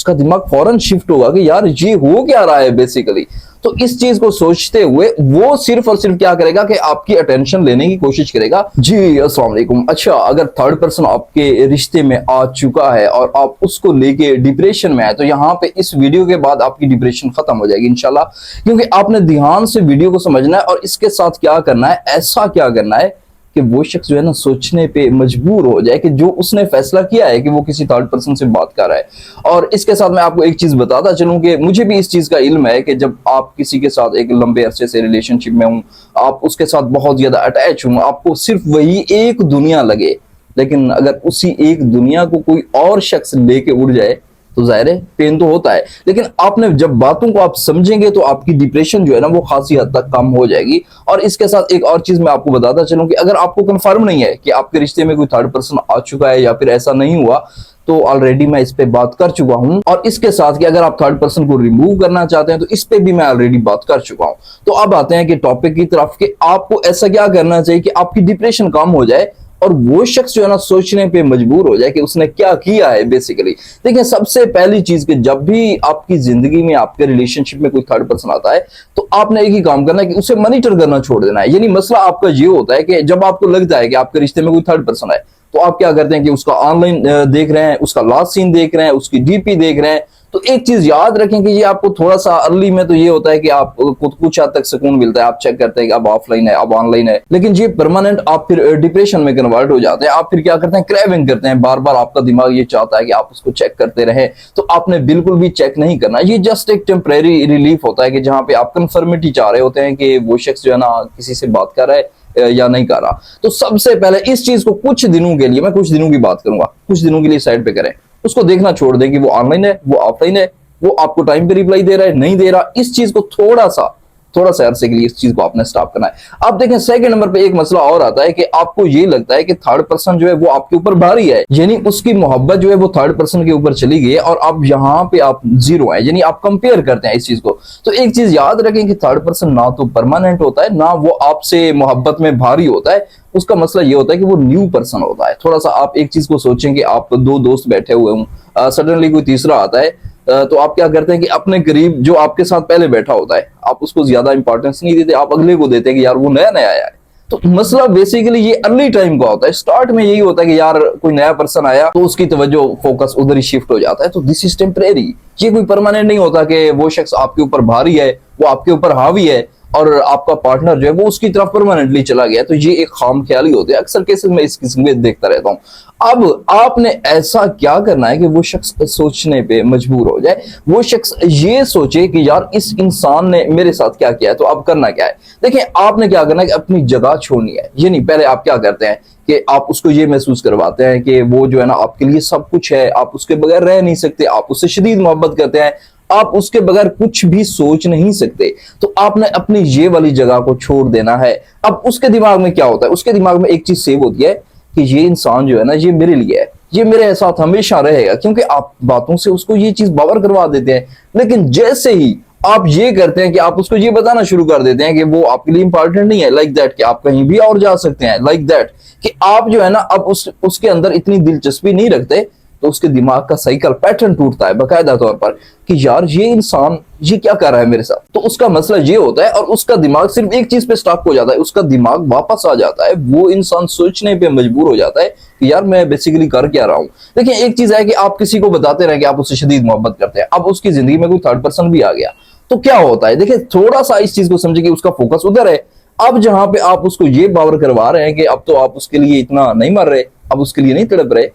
उसका दिमाग फौरन शिफ्ट होगा कि यार ये हो क्या रहा है बेसिकली। तो इस चीज को सोचते हुए वो सिर्फ और सिर्फ क्या करेगा कि आपकी अटेंशन लेने की कोशिश करेगा। जी अस्सलाम वालेकुम। अच्छा, अगर थर्ड पर्सन आपके रिश्ते में आ चुका है और आप उसको लेके डिप्रेशन में आए, तो यहाँ पे इस वीडियो के बाद आपकी डिप्रेशन खत्म हो जाएगी इंशाल्लाह, क्योंकि आपने ध्यान से वीडियो को समझना है और इसके साथ क्या करना है, ऐसा क्या करना है कि वो शख्स जो है ना सोचने पे मजबूर हो जाए कि जो उसने फैसला किया है कि वो किसी थर्ड पर्सन से बात कर रहा है। और इसके साथ मैं आपको एक चीज बताता चलूं कि मुझे भी इस चीज का इल्म है कि जब आप किसी के साथ एक लंबे अरसे से रिलेशनशिप में हूं, आप उसके साथ बहुत ज्यादा अटैच हूं, आपको सिर्फ वही एक दुनिया लगे, लेकिन अगर उसी एक दुनिया को कोई और शख्स लेके उड़ जाए तो जाहिर है पेन तो होता है। लेकिन आपने जब बातों को आप समझेंगे तो आपकी डिप्रेशन जो है ना वो खासी हद तक कम हो जाएगी। और इसके साथ एक और चीज मैं आपको बताता चलूं कि अगर आपको कंफर्म नहीं है कि आपके रिश्ते में कोई थर्ड पर्सन आ चुका है या फिर ऐसा नहीं हुआ, तो ऑलरेडी मैं इस पे बात कर चुका हूं। और इसके साथ कि अगर आप थर्ड पर्सन को रिमूव करना चाहते हैं तो इस पे भी मैं ऑलरेडी बात कर चुका हूं। तो अब आते हैं कि टॉपिक की तरफ कि आपको ऐसा क्या करना चाहिए कि आपकी डिप्रेशन कम हो जाए और वो शख्स जो है ना सोचने पे मजबूर हो जाए कि उसने क्या किया है बेसिकली। देखिए, सबसे पहली चीज कि जब भी आपकी जिंदगी में, आपके रिलेशनशिप में कोई थर्ड पर्सन आता है, तो आपने एक ही काम करना है कि उसे मॉनिटर करना छोड़ देना है। यानी मसला आपका ये होता है कि जब आपको लगता है कि आपके रिश्ते में कोई थर्ड पर्सन है, तो आप क्या करते हैं कि उसका ऑनलाइन देख रहे हैं, उसका लास्ट सीन देख रहे हैं, उसकी डीपी देख रहे हैं। तो एक चीज याद रखें कि ये आपको थोड़ा सा अर्ली में तो ये होता है कि आप कुछ हद तक सुकून मिलता है, आप चेक करते हैं कि अब ऑफलाइन है, अब ऑनलाइन है। लेकिन ये परमानेंट आप फिर डिप्रेशन में कन्वर्ट हो जाते हैं। आप फिर क्या करते हैं, क्रेविंग करते हैं, बार बार आपका दिमाग ये चाहता है कि आप उसको चेक करते रहें। तो आपने बिल्कुल भी चेक नहीं करना, ये जस्ट एक टेम्परेरी रिलीफ होता है कि जहां पे आप कंफर्मिटी चाह रहे होते हैं कि वो शख्स जो है ना किसी से बात कर रहा है या नहीं कर रहा। तो सबसे पहले इस चीज को कुछ दिनों के लिए, मैं कुछ दिनों की बात करूंगा, कुछ दिनों के लिए साइड पे करें, उसको देखना छोड़ दें कि वो ऑनलाइन है, वो ऑफलाइन है, वो आपको टाइम पे रिप्लाई दे रहा है, नहीं दे रहा। इस चीज को थोड़ा सा अरसे के लिए इस चीज को आपने स्टॉप करना है। आप देखें, सेकंड नंबर पे एक मसला और आता है कि आपको ये लगता है कि थर्ड पर्सन जो है वो आपके ऊपर भारी है, यानी उसकी मोहब्बत जो है वो थर्ड पर्सन के ऊपर चली गई है और अब यहाँ पे आप जीरो है, यानी आप कंपेयर करते हैं इस चीज को। तो एक चीज याद रखें कि थर्ड पर्सन ना तो परमानेंट होता है, ना वो आपसे मोहब्बत में भारी होता है। उसका मसला ये होता है कि वो न्यू पर्सन होता है। थोड़ा सा आप एक चीज को सोचें कि आप दो दोस्त बैठे हुए हों, सडनली कोई तीसरा आता है, तो आप क्या करते हैं कि अपने करीब जो आपके साथ पहले बैठा होता है, आप उसको ज्यादा इंपॉर्टेंस नहीं देते, आप अगले को देते हैं कि यार वो नया नया आया है। तो मसला बेसिकली ये अर्ली टाइम का होता है। स्टार्ट में यही होता है कि यार कोई नया पर्सन आया तो उसकी तवज्जो, फोकस उधर ही शिफ्ट हो जाता है। तो दिस इज टेम्परेरी, ये कोई परमानेंट नहीं होता कि वो शख्स आपके ऊपर भारी है, वो आपके ऊपर हावी है और आपका पार्टनर जो है वो उसकी तरफ परमानेंटली चला गया। तो ये एक खाम ख्याली होती है, अक्सर केसेस में इस किस्म में देखता रहता हूं। अब आपने ऐसा क्या करना है कि वो शख्स सोचने पे मजबूर हो जाए, वो शख्स ये सोचे कि यार इस इंसान ने मेरे साथ क्या किया है, तो अब करना क्या है। देखिए, आपने क्या करना है कि अपनी जगह छोड़नी है। ये नहीं, पहले आप क्या करते हैं कि आप उसको ये महसूस करवाते हैं कि वो जो है ना आपके लिए सब कुछ है, आप उसके बगैर रह नहीं सकते, आप उससे शदीद मोहब्बत करते हैं, आप उसके बगैर कुछ भी सोच नहीं सकते। तो आपने अपनी ये वाली जगह को छोड़ देना है। अब उसके दिमाग में क्या होता है, उसके दिमाग में एक चीज सेव होती है कि ये इंसान जो है ना ये मेरे लिए है, ये मेरे साथ हमेशा रहेगा, क्योंकि आप बातों से उसको ये चीज बावर करवा देते हैं। लेकिन जैसे ही आप ये करते हैं कि आप उसको ये बताना शुरू कर देते हैं कि वो आपके लिए इंपॉर्टेंट नहीं है, लाइक दैट, कि आप कहीं भी और जा सकते हैं, लाइक दैट, कि आप जो है ना अब उसके अंदर इतनी दिलचस्पी नहीं रखते, तो उसके दिमाग का साइकिल पैटर्न टूटता है बाकायदा तौर पर कि यार ये इंसान ये क्या कर रहा है मेरे साथ। तो उसका मसला ये होता है और उसका दिमाग सिर्फ एक चीज पे स्टॉप हो जाता है, उसका दिमाग वापस आ जाता है, वो इंसान सोचने पे मजबूर हो जाता है कि यार मैं बेसिकली कर क्या रहा हूं। देखिए, एक चीज है कि आप किसी को बताते रहे कि आप उससे शदीद मोहब्बत करते हैं, अब उसकी जिंदगी में कोई थर्ड पर्सन भी आ गया तो क्या होता है। देखिए, थोड़ा सा इस चीज को समझे कि उसका फोकस उधर है। अब जहां पे आप उसको ये बावर करवा रहे हैं कि अब तो आप उसके लिए इतना नहीं मर रहे, अब उसके लिए नहीं तड़प रहे,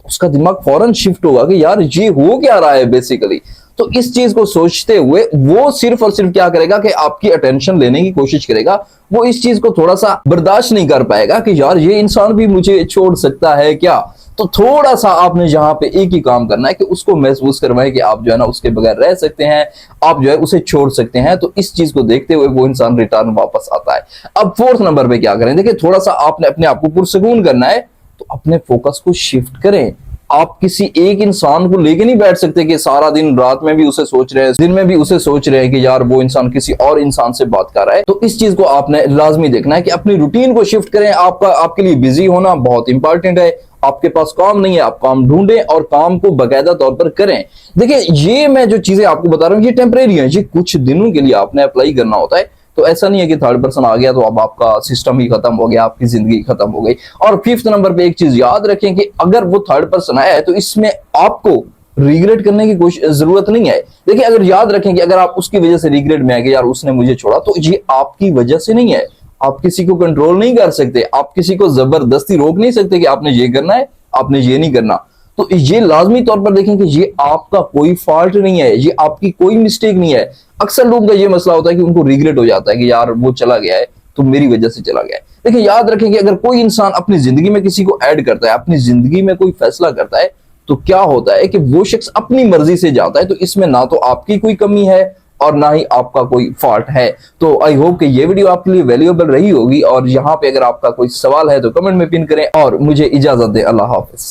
उसका दिमाग फौरन शिफ्ट होगा कि यार ये हो क्या रहा है बेसिकली। तो इस चीज को सोचते हुए वो सिर्फ और सिर्फ क्या करेगा कि आपकी अटेंशन लेने की कोशिश करेगा। वो इस चीज को थोड़ा सा बर्दाश्त नहीं कर पाएगा कि यार ये इंसान भी मुझे छोड़ सकता है क्या। तो थोड़ा सा आपने यहाँ पे एक ही काम करना है कि उसको महसूस करवाएं कि आप जो है ना उसके बगैर रह सकते हैं, आप जो है उसे छोड़ सकते हैं। तो इस चीज को देखते हुए वो इंसान रिटर्न वापस आता है। अब फोर्थ नंबर पे क्या करें, देखिए, थोड़ा सा आपने अपने आप को पुरसकून करना है, तो अपने फोकस को शिफ्ट करें। आप किसी एक इंसान को लेके नहीं बैठ सकते कि सारा दिन रात में भी उसे सोच रहे हैं, दिन में भी उसे सोच रहे हैं कि यार वो इंसान किसी और इंसान से बात कर रहा है। तो इस चीज को आपने लाजमी देखना है कि अपनी रूटीन को शिफ्ट करें। आपका आपके लिए बिजी होना बहुत इंपॉर्टेंट है, आपके पास काम नहीं है, आप काम ढूंढें और काम को बाकायदा तौर पर करें। देखिए, ये मैं जो चीजें आपको बता रहा हूँ ये टेम्परेरी है, ये कुछ दिनों के लिए आपने अप्लाई करना होता है। तो ऐसा नहीं है कि थर्ड पर्सन आ गया तो अब आपका सिस्टम ही खत्म हो गया, आपकी जिंदगी खत्म हो गई। और फिफ्थ नंबर पे एक चीज याद रखें कि अगर वो थर्ड पर्सन आया है तो इसमें आपको रिग्रेट करने की कोई जरूरत नहीं है। देखिए, अगर याद रखें कि अगर आप उसकी वजह से रिग्रेट में आए कि यार उसने मुझे छोड़ा, तो ये आपकी वजह से नहीं है। आप किसी को कंट्रोल नहीं कर सकते, आप किसी को जबरदस्ती रोक नहीं सकते कि आपने ये करना है, आपने ये नहीं करना। तो ये लाजमी तौर पर देखें कि ये आपका कोई फॉल्ट नहीं है, ये आपकी कोई मिस्टेक नहीं है। अक्सर लोगों का ये मसला होता है कि उनको रिग्रेट हो जाता है कि यार वो चला गया है तो मेरी वजह से चला गया है। देखिए, याद रखें कि अगर कोई इंसान अपनी जिंदगी में किसी को ऐड करता है, अपनी जिंदगी में कोई फैसला करता है, तो क्या होता है कि वो शख्स अपनी मर्जी से जाता है। तो इसमें ना तो आपकी कोई कमी है और ना ही आपका कोई फॉल्ट है। तो आई होप कि ये वीडियो आपके लिए वैल्यूएबल रही होगी, और यहाँ पे अगर आपका कोई सवाल है तो कमेंट में पिन करें और मुझे इजाजत दें। अल्लाह हाफिज।